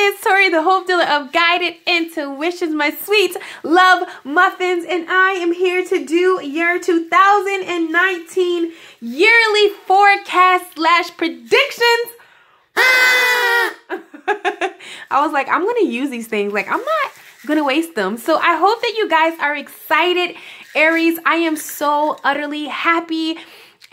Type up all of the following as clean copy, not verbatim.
is Tori, the Hope Dealer of Guided Intuitions, my sweet love muffins, and I am here to do your 2019 yearly forecast / predictions. I was like, I'm going to use these things. Like, I'm not going to waste them. So I hope that you guys are excited, Aries. I am so utterly happy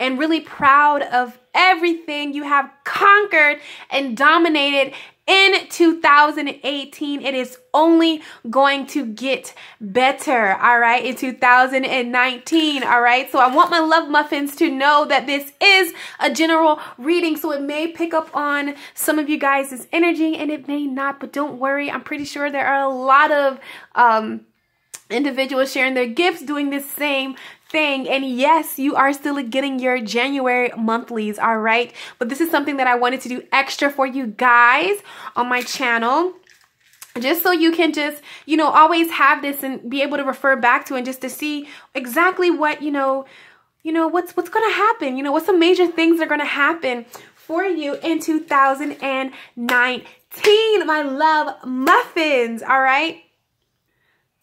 and really proud of everything you have conquered and dominated in 2018. It is only going to get better, all right, in 2019, all right? So I want my love muffins to know that this is a general reading, so it may pick up on some of you guys' energy and it may not, but don't worry. I'm pretty sure there are a lot of individuals sharing their gifts doing this same thing. And yes, you are still getting your January monthlies, all right? But this is something that I wanted to do extra for you guys on my channel, just so you can just, you know, always have this and be able to refer back to it, and just to see exactly what, you know, what's going to happen, you know, what some major things are going to happen for you in 2019, my love muffins, all right?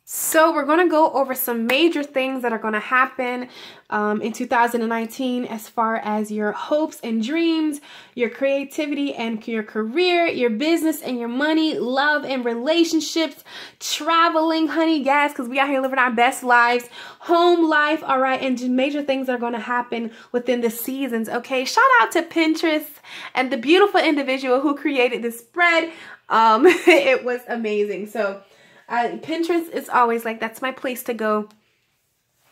So we're going to go over some major things that are going to happen in 2019 as far as your hopes and dreams, your creativity and your career, your business and your money, love and relationships, traveling, honey, yes, because we out here living our best lives, home life, all right, and just major things are going to happen within the seasons, okay? Shout out to Pinterest and the beautiful individual who created this spread. It was amazing. So Pinterest is always like, that's my place to go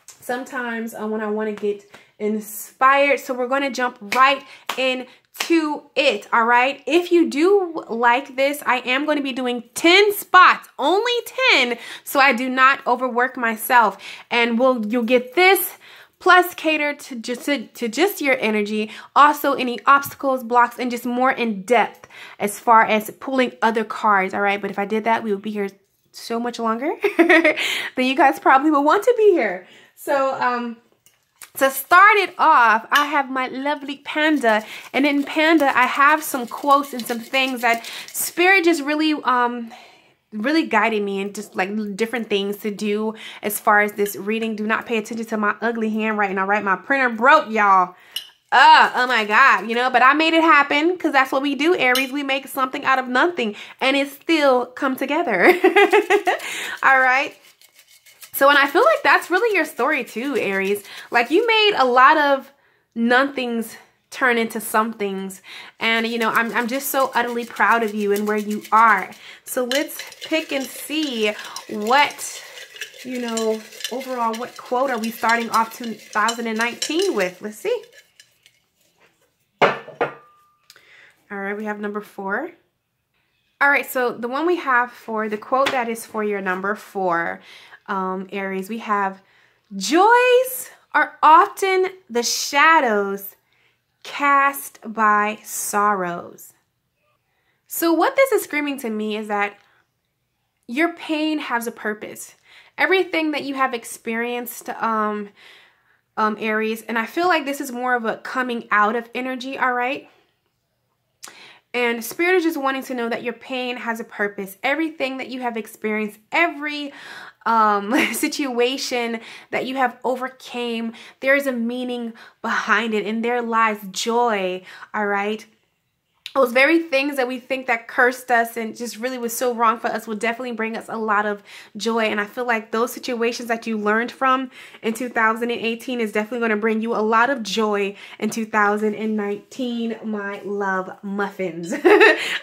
sometimes when I want to get inspired. So we're going to jump right into it, all right? If you do like this, I am going to be doing 10 spots, only 10, so I do not overwork myself. And you'll get this plus cater to just your energy, also any obstacles, blocks, and just more in depth as far as pulling other cards, all right? But if I did that, we would be here so much longer then you guys probably will want to be here. So to start it off, I have my lovely panda, and in panda I have some quotes and some things that Spirit just really really guided me, and just like different things to do as far as this reading. Do not pay attention to my ugly handwriting, all right? My printer broke, y'all. Oh my God, you know, but I made it happen, because that's what we do, Aries. We make something out of nothing and it still come together. All right. So, and I feel like that's really your story too, Aries. Like, you made a lot of nothings turn into somethings. And, you know, I'm just so utterly proud of you and where you are. So let's pick and see what, you know, overall, what quote are we starting off 2019 with? Let's see. All right, we have number 4. All right, so the one we have for the quote that is for your number 4, Aries, we have, joys are often the shadows cast by sorrows. So what this is screaming to me is that your pain has a purpose. Everything that you have experienced, Aries, and I feel like this is more of a coming out of energy, all right? And Spirit is just wanting to know that your pain has a purpose. Everything that you have experienced, every situation that you have overcame, there is a meaning behind it, and there lies joy, all right? Those very things that we think that cursed us and just really was so wrong for us will definitely bring us a lot of joy. And I feel like those situations that you learned from in 2018 is definitely going to bring you a lot of joy in 2019, my love muffins. All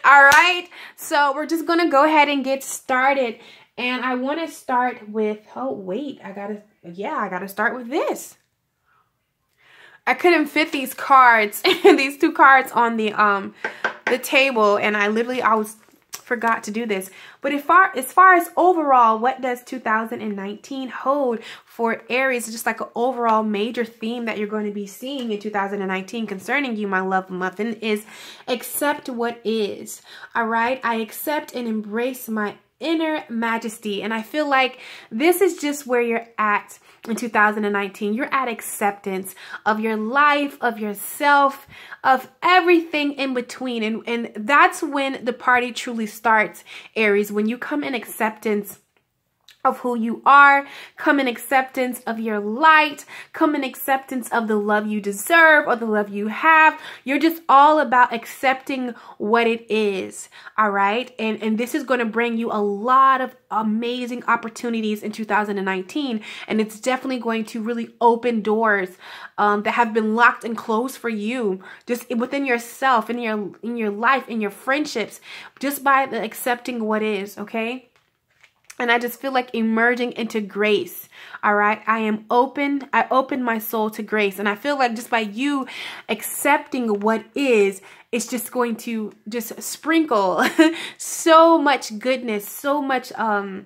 right. So we're just going to go ahead and get started. And I want to start with, oh, wait, I gotta start with this. I couldn't fit these cards, these 2 cards on the table, and I forgot to do this. But as far as overall, what does 2019 hold for Aries? Just like an overall major theme that you're going to be seeing in 2019 concerning you, my love muffin, is accept what is. All right, I accept and embrace my inner majesty. And I feel like this is just where you're at in 2019. You're at acceptance of your life, of yourself, of everything in between. And that's when the party truly starts, Aries, when you come in acceptance of who you are, come in acceptance of your light, come in acceptance of the love you deserve or the love you have. You're just all about accepting what it is, all right? And this is going to bring you a lot of amazing opportunities in 2019, and it's definitely going to really open doors that have been locked and closed for you, just within yourself, in your life, in your friendships, just by the accepting what is, okay? And I just feel like emerging into grace. All right. I open my soul to grace. And I feel like just by you accepting what is, it's just going to just sprinkle so much goodness, so much, there's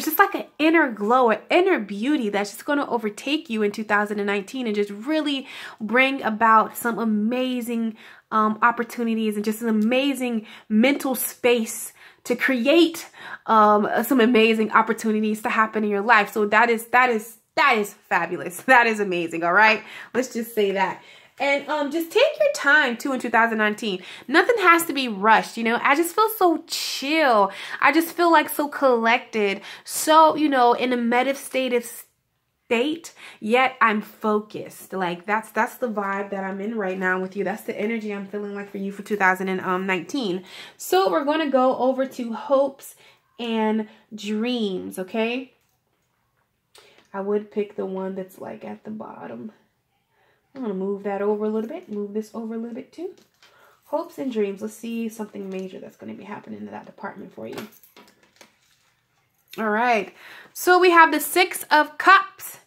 just like an inner glow, an inner beauty that's just going to overtake you in 2019 and just really bring about some amazing opportunities and just an amazing mental space to create some amazing opportunities to happen in your life. So that is fabulous. That is amazing. All right. Let's just say that. And just take your time too in 2019. Nothing has to be rushed. You know, I just feel so chill. I just feel like so collected. So, you know, in a meditative state, yet I'm focused. Like that's the vibe that I'm in right now with you. That's the energy I'm feeling like for you for 2019. So we're going to go over to hopes and dreams, okay? I would pick the one that's like at the bottom. I'm going to move that over a little bit. Move this over a little bit too. Hopes and dreams. Let's see something major that's going to be happening in that department for you. All right. So we have the 6 of Cups.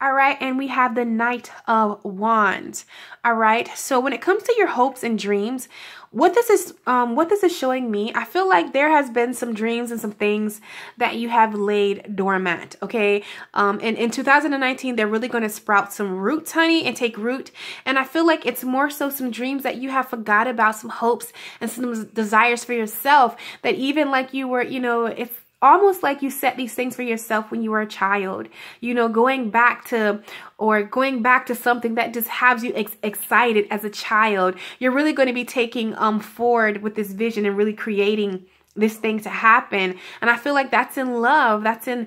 All right. And we have the Knight of Wands. All right. So when it comes to your hopes and dreams, what this is showing me, I feel like there has been some dreams and some things that you have laid dormant. Okay. And in 2019, they're really going to sprout some roots, honey, and take root. And I feel like it's more so some dreams that you have forgot about, some hopes and some desires for yourself that even like you were, you know, it's almost like you set these things for yourself when you were a child, you know, going back to something that just has you excited as a child. You're really going to be taking forward with this vision and really creating this thing to happen. And I feel like that's in love. That's in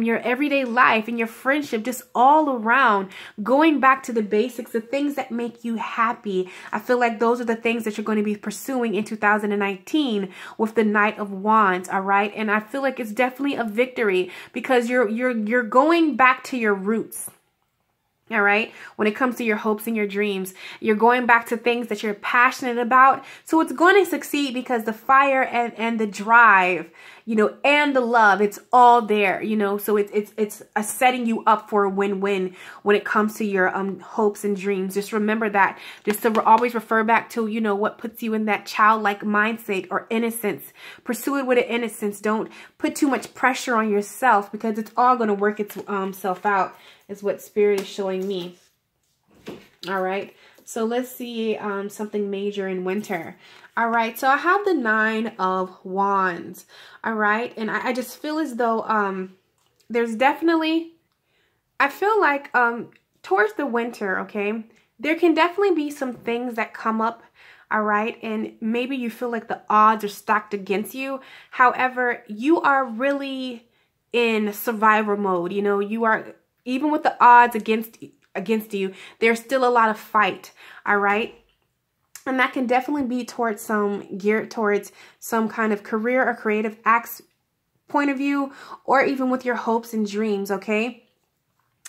your everyday life and your friendship, just all around, going back to the basics, the things that make you happy. I feel like those are the things that you're going to be pursuing in 2019 with the Knight of Wands. All right. And I feel like it's definitely a victory because you're going back to your roots. All right. When it comes to your hopes and your dreams, you're going back to things that you're passionate about. So it's going to succeed because the fire and the drive, you know, and the love, it's all there, you know, so it's setting you up for a win-win when it comes to your hopes and dreams. Just remember that, just to always refer back to, you know, what puts you in that childlike mindset or innocence. Pursue it with an innocence. Don't put too much pressure on yourself because it's all going to work itself out, is what Spirit is showing me. All right. So let's see something major in winter. All right. So I have the 9 of Wands. All right. And I just feel as though there's definitely, I feel like towards the winter, okay, there can definitely be some things that come up. All right. And maybe you feel like the odds are stacked against you. However, you are really in survivor mode. You know, you are, even with the odds against you, there's still a lot of fight. All right. And that can definitely be geared towards some kind of career or creative acts point of view, or even with your hopes and dreams. Okay.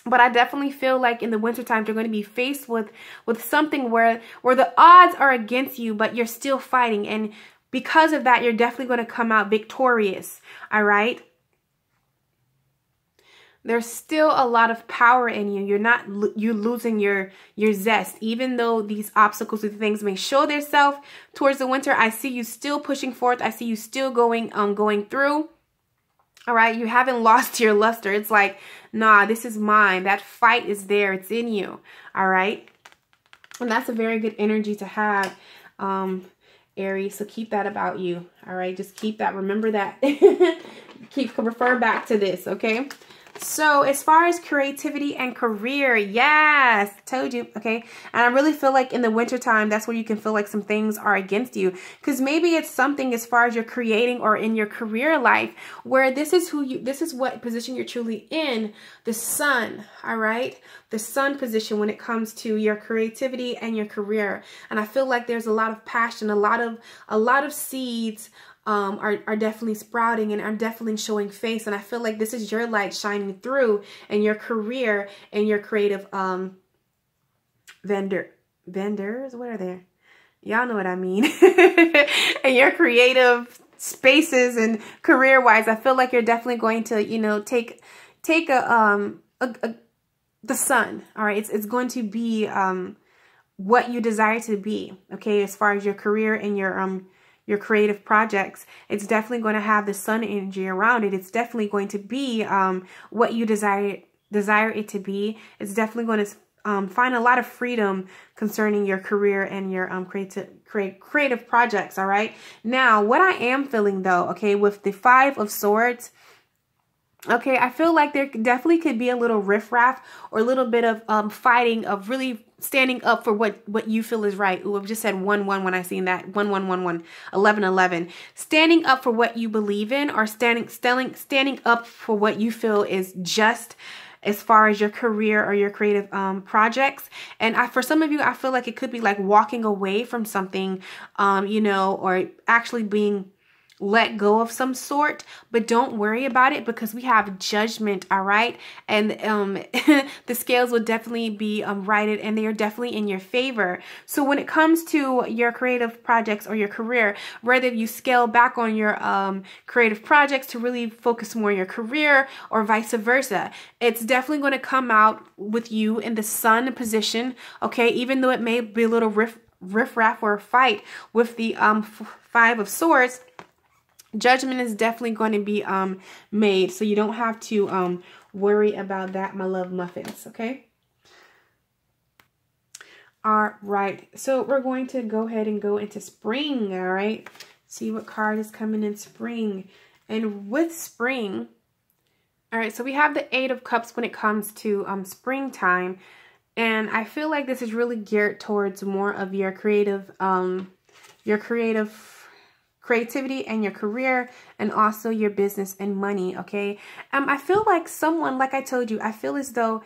But I definitely feel like in the wintertime, you're going to be faced with something where the odds are against you, but you're still fighting. And because of that, you're definitely going to come out victorious. All right. There's still a lot of power in you. You're losing your zest. Even though these obstacles and things may show themselves towards the winter, I see you still pushing forth. I see you still going through. All right. You haven't lost your luster. It's like, nah, this is mine. That fight is there. It's in you. All right. And that's a very good energy to have. Aries. So keep that about you. All right. Just keep that. Remember that. Refer back to this. Okay. So as far as creativity and career, yes, told you, okay? And I really feel like in the wintertime, that's where you can feel like some things are against you. Because maybe it's something as far as you're creating or in your career life where this is what position you're truly in, the sun, all right? The sun position when it comes to your creativity and your career. And I feel like there's a lot of passion, a lot of seeds are definitely sprouting and are definitely showing face. And I feel like this is your light shining through in your career and your creative vendors. What are they? Y'all know what I mean. And your creative spaces and career wise, I feel like you're definitely going to, you know, take the sun. All right. It's going to be what you desire to be. Okay. As far as your career and your creative projects, it's definitely going to have the sun energy around it. It's definitely going to be what you desire it to be. It's definitely going to find a lot of freedom concerning your career and your creative projects. All right. Now, what I am feeling though, okay, with the 5 of Swords, okay, I feel like there definitely could be a little riffraff or a little bit of fighting, of really standing up for what you feel is right. Ooh, I've just said 1-1 when I seen that. 1-1-1-1, 11-11. Standing up for what you believe in, or standing up for what you feel is just as far as your career or your creative projects. And for some of you, I feel like it could be like walking away from something, you know, or actually being let go of some sort, but don't worry about it because we have judgment, all right? And the scales will definitely be righted, and they are definitely in your favor. So when it comes to your creative projects or your career, whether you scale back on your creative projects to really focus more on your career or vice versa, it's definitely going to come out with you in the sun position, okay? Even though it may be a little riff-raff or a fight with the 5 of Swords, judgment is definitely going to be made, so you don't have to worry about that, my love muffins, okay? All right, so we're going to go ahead and go into spring, all right? See what card is coming in spring. And with spring, all right, so we have the 8 of Cups when it comes to springtime, and I feel like this is really geared towards more of your creativity and your career, and also your business and money, okay? I feel like someone, like I told you, I feel as though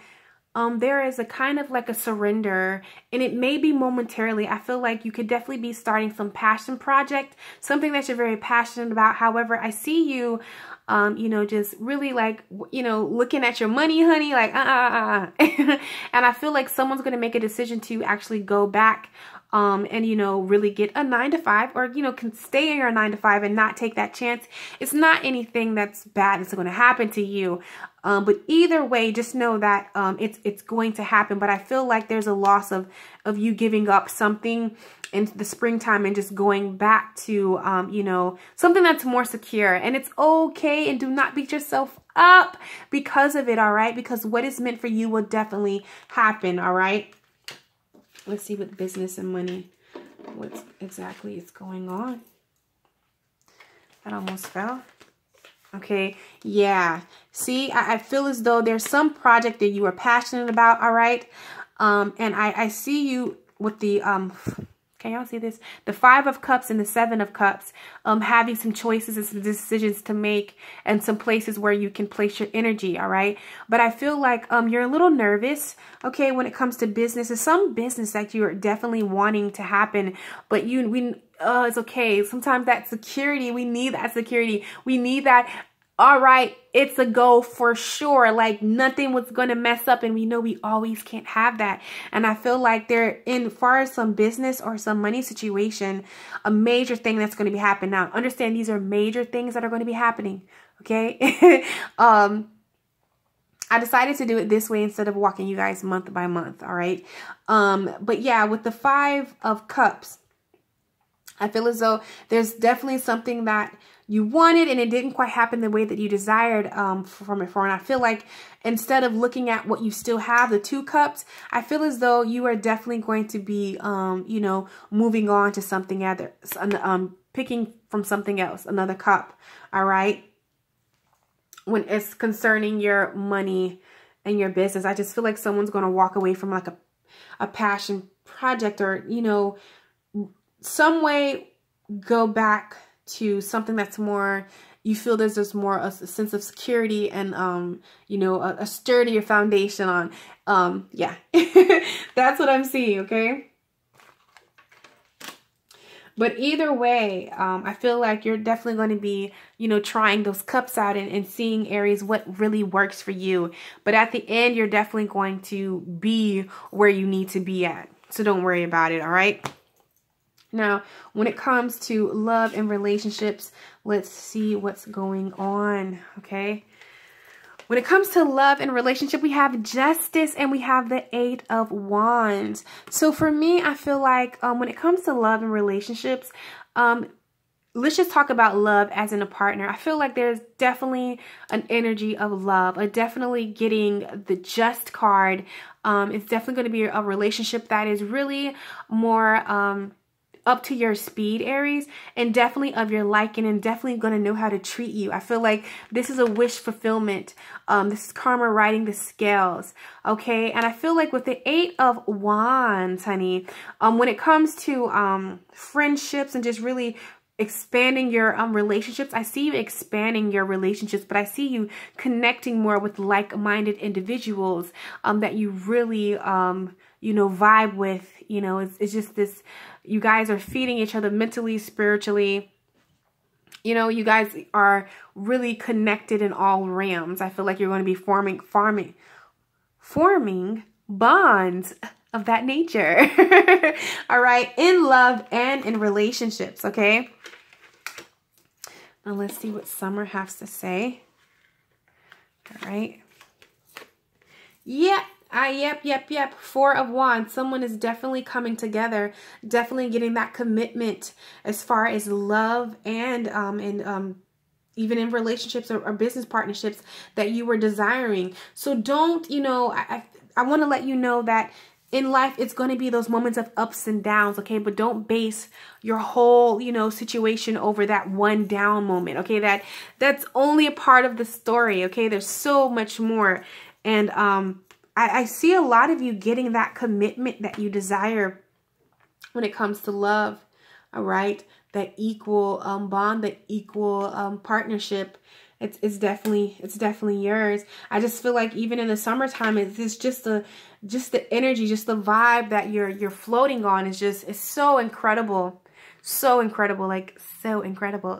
there is a kind of like a surrender, and it may be momentarily. I feel like you could definitely be starting some passion project, something that you're very passionate about. However, I see you, you know, just really like, you know, looking at your money, honey, like, And I feel like someone's going to make a decision to actually go back and, you know, really get a 9-to-5, or, you know, can stay in your 9-to-5 and not take that chance. It's not anything that's bad that's going to happen to you. But either way, just know that it's going to happen. But I feel like there's a loss of you giving up something in the springtime and just going back to, you know, something that's more secure. And it's okay, and do not beat yourself up because of it, all right? Because what is meant for you will definitely happen, all right? Let's see what business and money, what exactly is going on. That almost fell. Okay, yeah. See, I feel as though there's some project that you are passionate about, all right? And I see you with the, can y'all see this? The 5 of Cups and the 7 of Cups, having some choices and some decisions to make, and some places where you can place your energy, all right? But I feel like you're a little nervous, okay, when it comes to business. There's some business that you're definitely wanting to happen, but it's okay. Sometimes that security, we need that security. We need that. All right, it's a go for sure. Like nothing was going to mess up, and we know we always can't have that. And I feel like they're in far as some business or some money situation, a major thing that's going to be happening. Now, understand these are major things that are going to be happening. Okay. I decided to do it this way instead of walking you guys month by month. All right. But yeah, with the 5 of Cups, I feel as though there's definitely something that you wanted and it didn't quite happen the way that you desired from it for. And I feel like instead of looking at what you still have, the 2 cups, I feel as though you are definitely going to be, you know, moving on to something other, picking from something else, another cup. All right. When it's concerning your money and your business, I just feel like someone's going to walk away from like a passion project, or, you know, some way go back to something that's more, you feel there's just more a sense of security and, you know, a sturdier foundation on. Yeah, that's what I'm seeing. Okay. But either way, I feel like you're definitely going to be, you know, trying those cups out and seeing, Aries, what really works for you. But at the end, you're definitely going to be where you need to be at. So don't worry about it. All right. Now, when it comes to love and relationships, let's see what's going on, okay? When it comes to love and relationship, we have Justice and we have the 8 of Wands. So for me, I feel like when it comes to love and relationships, let's just talk about love as in a partner. I feel like there's definitely an energy of love, definitely getting the Just card. It's definitely going to be a relationship that is really more up to your speed, Aries, and definitely of your liking, and definitely going to know how to treat you. I feel like this is a wish fulfillment. This is karma riding the scales, okay? And I feel like with the 8 of Wands, honey, when it comes to friendships and just really expanding your relationships, I see you expanding your relationships, but I see you connecting more with like-minded individuals that you really you know, vibe with. You know, it's just this, you guys are feeding each other mentally, spiritually. You know, you guys are really connected in all realms. I feel like you're going to be forming bonds of that nature. All right, in love and in relationships, okay? Now let's see what Summer has to say. All right. Yep. 4 of Wands. Someone is definitely coming together, definitely getting that commitment as far as love and even in relationships or business partnerships that you were desiring. So don't, you know, I want to let you know that in life, it's going to be those moments of ups and downs, okay? But don't base your whole, you know, situation over that one down moment, okay? That's only a part of the story, okay? There's so much more. And I see a lot of you getting that commitment that you desire when it comes to love, all right? That equal bond, that equal partnership. It's definitely yours. I just feel like even in the summertime, it's just the energy, just the vibe that you're floating on is just, it's so incredible. So incredible, like so incredible.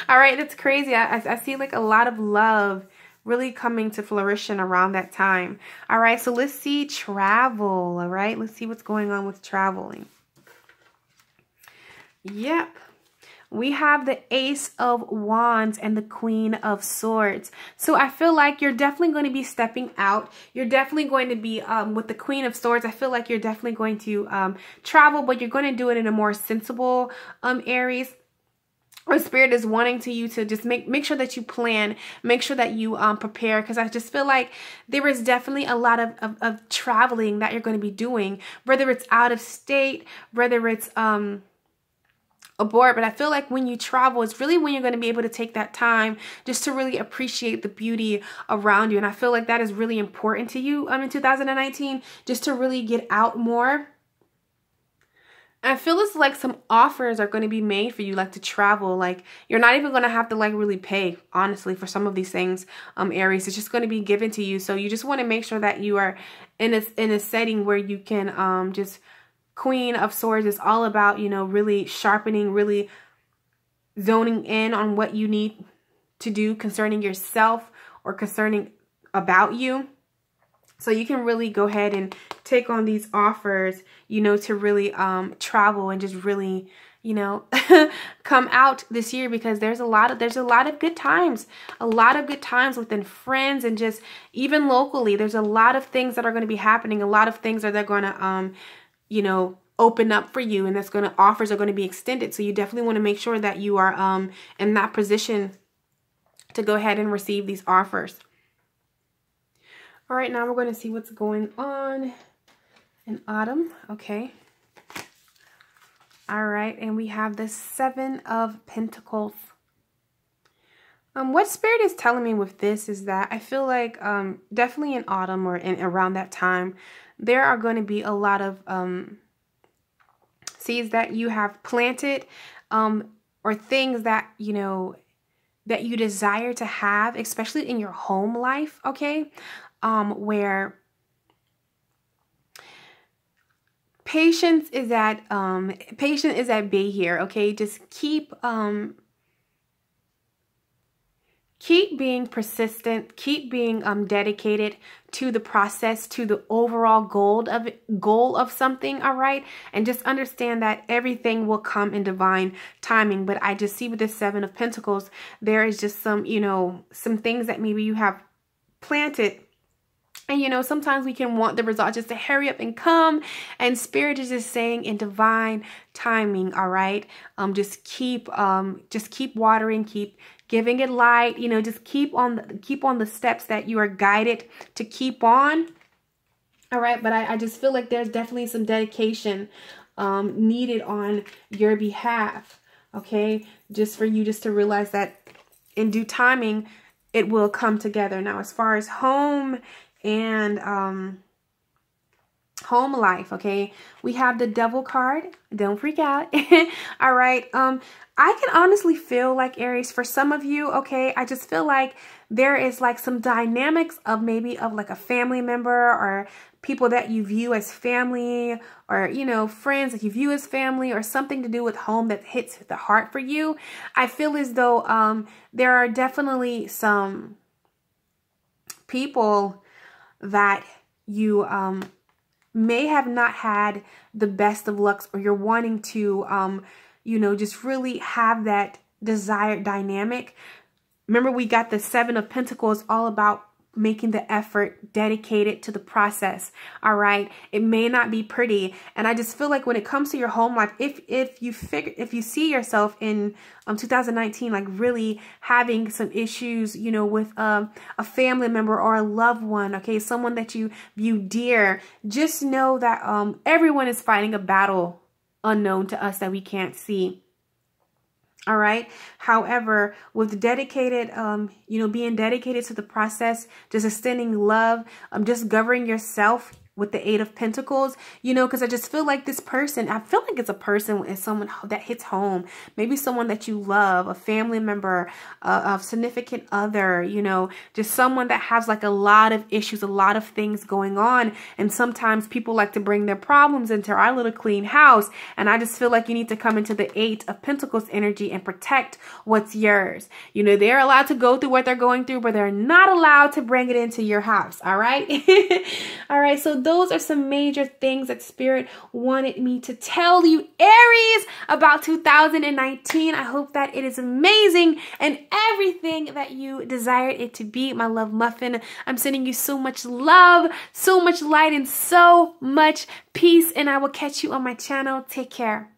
All right, that's crazy. I see like a lot of love really coming to fruition around that time. All right, so let's see travel. All right, let's see what's going on with traveling. Yep. We have the Ace of Wands and the Queen of Swords. So I feel like you're definitely going to be stepping out. You're definitely going to be, with the Queen of Swords, I feel like you're definitely going to travel, but you're going to do it in a more sensible Aries. Or Spirit is wanting you to just make sure that you plan, make sure that you prepare, because I just feel like there is definitely a lot of traveling that you're going to be doing, whether it's out of state, whether it's abroad. But I feel like when you travel, it's really when you're going to be able to take that time just to really appreciate the beauty around you. And I feel like that is really important to you in 2019, just to really get out more. I feel it's like some offers are going to be made for you, like to travel. Like you're not even going to have to like really pay, honestly, for some of these things, Aries. It's just going to be given to you. So you just want to make sure that you are in a setting where you can just, Queen of Swords is all about, you know, really sharpening, really zoning in on what you need to do concerning yourself or concerning about you. So you can really go ahead and take on these offers, you know, to really travel and just really, you know, come out this year, because there's a lot of good times, within friends and just even locally. There's a lot of things that are going to be happening, a lot of things that they're going to, you know, open up for you, and offers are going to be extended. So you definitely want to make sure that you are in that position to go ahead and receive these offers. All right, now we're going to see what's going on in autumn. Okay. All right, and we have the 7 of Pentacles. What Spirit is telling me with this is that I feel like definitely in autumn or around that time, there are going to be a lot of seeds that you have planted, or things that, you know, that you desire to have, especially in your home life, okay? Where patience is at bay here, okay? Just keep being persistent, keep being dedicated to the process, to the overall goal of something, all right? And just understand that everything will come in divine timing. But I just see with this 7 of Pentacles, there is just some, you know, some things that maybe you have planted. And, you know, sometimes we can want the result just to hurry up and come. And Spirit is just saying in divine timing, all right? Just keep watering, keep giving it light, you know, just keep on the steps that you are guided to keep on. All right, but I just feel like there's definitely some dedication needed on your behalf, okay? Just for you just to realize that in due timing, it will come together. Now, as far as home and home life, okay, we have the Devil card. Don't freak out. All right. I can honestly feel like, Aries, for some of you, okay, I just feel like there is like some dynamics of maybe of like a family member or people that you view as family, or, you know, friends that you view as family, or something to do with home that hits the heart for you. I feel as though there are definitely some people that you may have not had the best of lucks, or you're wanting to, you know, just really have that desired dynamic. Remember, we got the 7 of Pentacles all about making the effort, dedicated to the process. All right. It may not be pretty. And I just feel like when it comes to your home life, if you see yourself in 2019, like really having some issues, you know, with a family member or a loved one, okay, someone that you view dear, just know that everyone is fighting a battle unknown to us that we can't see. All right. However, with dedicated, you know, being dedicated to the process, just extending love, just governing yourself with the 8 of Pentacles, you know, because I just feel like this person, I feel like it's a person, it's someone that hits home, maybe someone that you love, a family member, a significant other, you know, just someone that has like a lot of issues, a lot of things going on. And sometimes people like to bring their problems into our little clean house. And I just feel like you need to come into the 8 of Pentacles energy and protect what's yours. You know, they're allowed to go through what they're going through, but they're not allowed to bring it into your house. All right. All right. So those are some major things that Spirit wanted me to tell you, Aries, about 2019. I hope that it is amazing and everything that you desired it to be. My love muffin, I'm sending you so much love, so much light, and so much peace. And I will catch you on my channel. Take care.